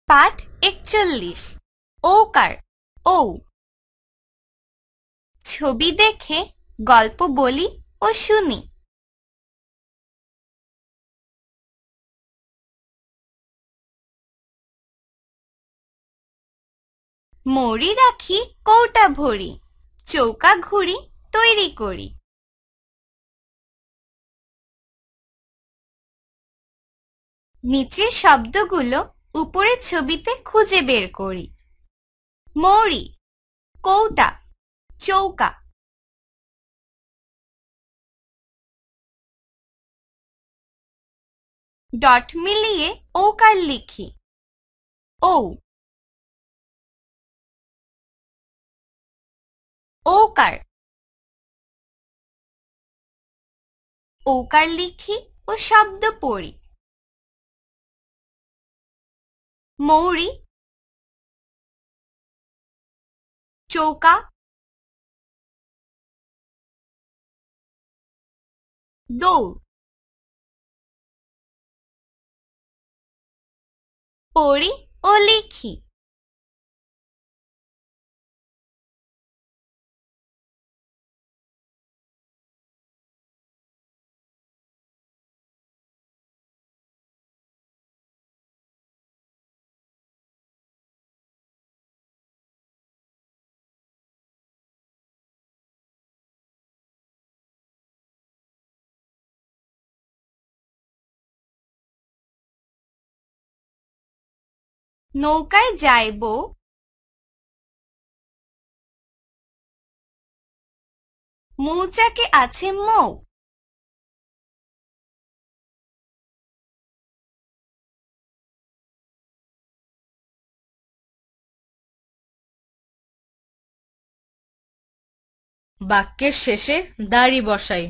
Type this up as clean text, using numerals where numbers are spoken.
পাঠ ৪১। ঔকার ঔ। ছবি দেখে গল্প বলি ও শুনি। মৌরি রাখি কৌটা ভরি, চৌকা ঘুরি তৈরি করি। নিচের শব্দগুলো উপরের ছবিতে খুঁজে বের করি। মৌরি, কৌটা, চৌকা। ডট মিলিয়ে ঔকার লিখি। ঔ, ঔকার। ঔকার লিখি ও শব্দ পড়ি। মৌরি, চৌকা, দৌড়। পড়ি ও লিখি। নৌকায় যায় বউ, মৌচাকে আছে মৌ। বাক্যের শেষে দাড়ি বসাই।